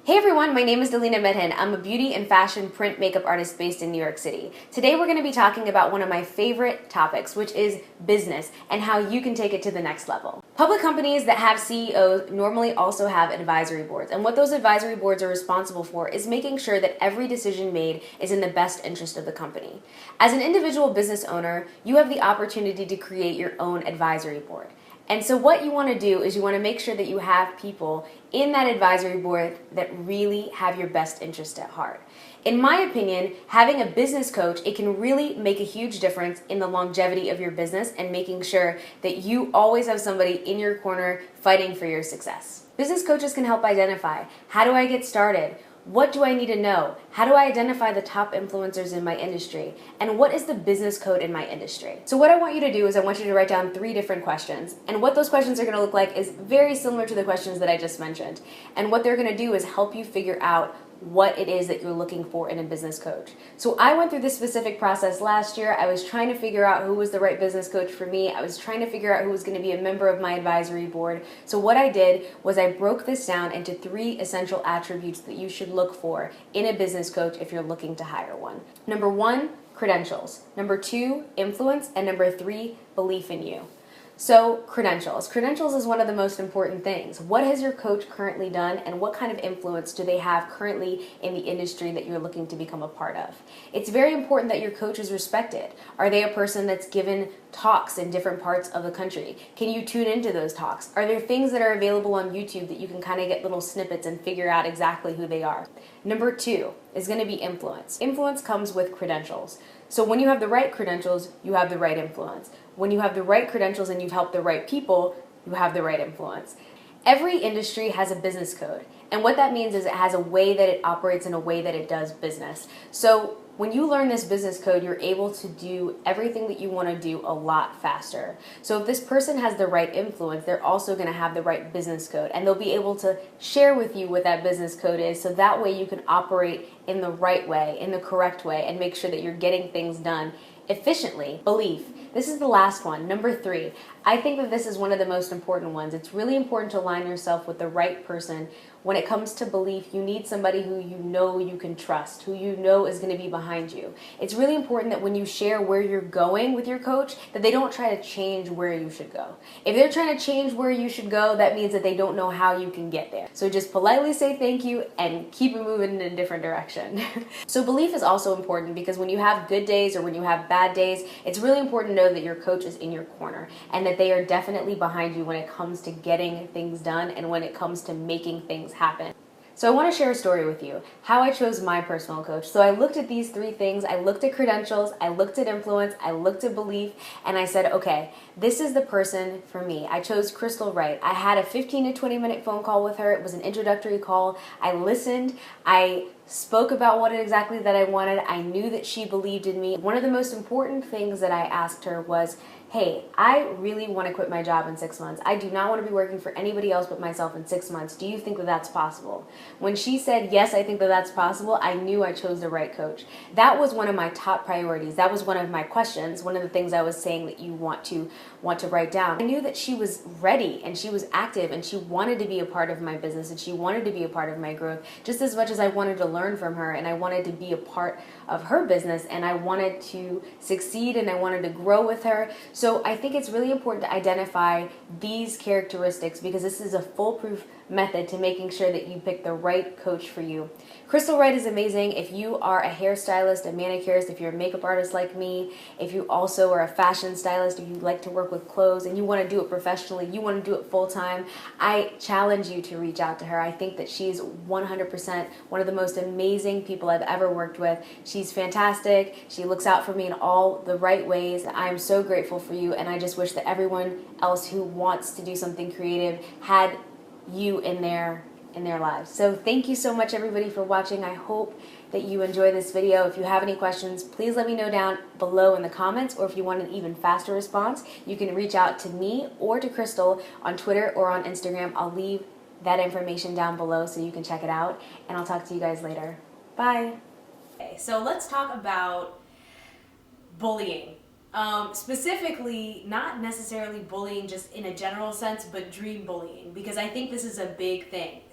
Hey everyone, my name is Delina Medhin. I'm a beauty and fashion print makeup artist based in New York City. Today we're going to be talking about one of my favorite topics, which is business and how you can take it to the next level. Public companies that have CEOs normally also have advisory boards, and what those advisory boards are responsible for is making sure that every decision made is in the best interest of the company. As an individual business owner, you have the opportunity to create your own advisory board. And so what you want to do is you want to make sure that you have people in that advisory board that really have your best interest at heart. In my opinion, having a business coach, it can really make a huge difference in the longevity of your business and making sure that you always have somebody in your corner fighting for your success. Business coaches can help identify, how do I get started? What do I need to know? How do I identify the top influencers in my industry? And what is the business code in my industry? So what I want you to do is I want you to write down 3 different questions. And what those questions are going to look like is very similar to the questions that I just mentioned. And what they're going to do is help you figure out what it is that you're looking for in a business coach. So I went through this specific process last year. I was trying to figure out who was the right business coach for me. I was trying to figure out who was going to be a member of my advisory board. So what I did was I broke this down into 3 essential attributes that you should look for in a business coach if you're looking to hire one. Number 1, credentials. Number 2, influence. And number 3, belief in you. So credentials. Credentials is one of the most important things. What has your coach currently done and what kind of influence do they have currently in the industry that you're looking to become a part of? It's very important that your coach is respected. Are they a person that's given talks in different parts of the country? Can you tune into those talks? Are there things that are available on YouTube that you can kind of get little snippets and figure out exactly who they are? Number 2 is going to be influence. Influence comes with credentials. So when you have the right credentials, you have the right influence. When you have the right credentials and you've helped the right people, you have the right influence. Every industry has a business code. And what that means is it has a way that it operates and a way that it does business. So when you learn this business code, you're able to do everything that you want to do a lot faster. So if this person has the right influence, they're also going to have the right business code. And they'll be able to share with you what that business code is, so that way you can operate in the right way, in the correct way, and make sure that you're getting things done efficiently. Belief. This is the last one, number 3. I think that this is one of the most important ones. It's really important to align yourself with the right person. When it comes to belief, you need somebody who you know you can trust, who you know is going to be behind you. It's really important that when you share where you're going with your coach, that they don't try to change where you should go. If they're trying to change where you should go, that means that they don't know how you can get there. So just politely say thank you and keep it moving in a different direction. So belief is also important because when you have good days or when you have bad days, it's really important to know that your coach is in your corner and that they are definitely behind you when it comes to getting things done and when it comes to making things happen. So I want to share a story with you, how I chose my personal coach. So I looked at these 3 things. I looked at credentials, I looked at influence, I looked at belief, and I said, okay, this is the person for me. I chose Crystal Wright. I had a 15 to 20 minute phone call with her. It was an introductory call. I listened. I spoke about what exactly that I wanted. I knew that she believed in me. One of the most important things that I asked her was, hey, I really want to quit my job in 6 months. I do not want to be working for anybody else but myself in 6 months. Do you think that that's possible? When she said, yes, I think that that's possible, I knew I chose the right coach. That was one of my top priorities. That was one of my questions, one of the things I was saying that you want to write down. I knew that she was ready and she was active and she wanted to be a part of my business and she wanted to be a part of my growth just as much as I wanted to learn from her and I wanted to be a part of her business and I wanted to succeed and I wanted to grow with her. So I think it's really important to identify these characteristics because this is a foolproof method to making sure that you pick the right coach for you. Crystal Wright is amazing. If you are a hairstylist, a manicurist, if you're a makeup artist like me, if you also are a fashion stylist, if you like to work with clothes and you want to do it professionally, you want to do it full time, I challenge you to reach out to her. I think that she's 100% one of the most amazing people I've ever worked with. She's fantastic. She looks out for me in all the right ways. I'm so grateful for you, and I just wish that everyone else who wants to do something creative had you in their lives. So thank you so much everybody for watching. I hope that you enjoy this video. If you have any questions, please let me know down below in the comments, or if you want an even faster response, you can reach out to me or to Crystal on Twitter or on Instagram. I'll leave that information down below so you can check it out, and I'll talk to you guys later. Bye. Okay, so let's talk about bullying. Specifically, not necessarily bullying just in a general sense, but dream bullying, because I think this is a big thing.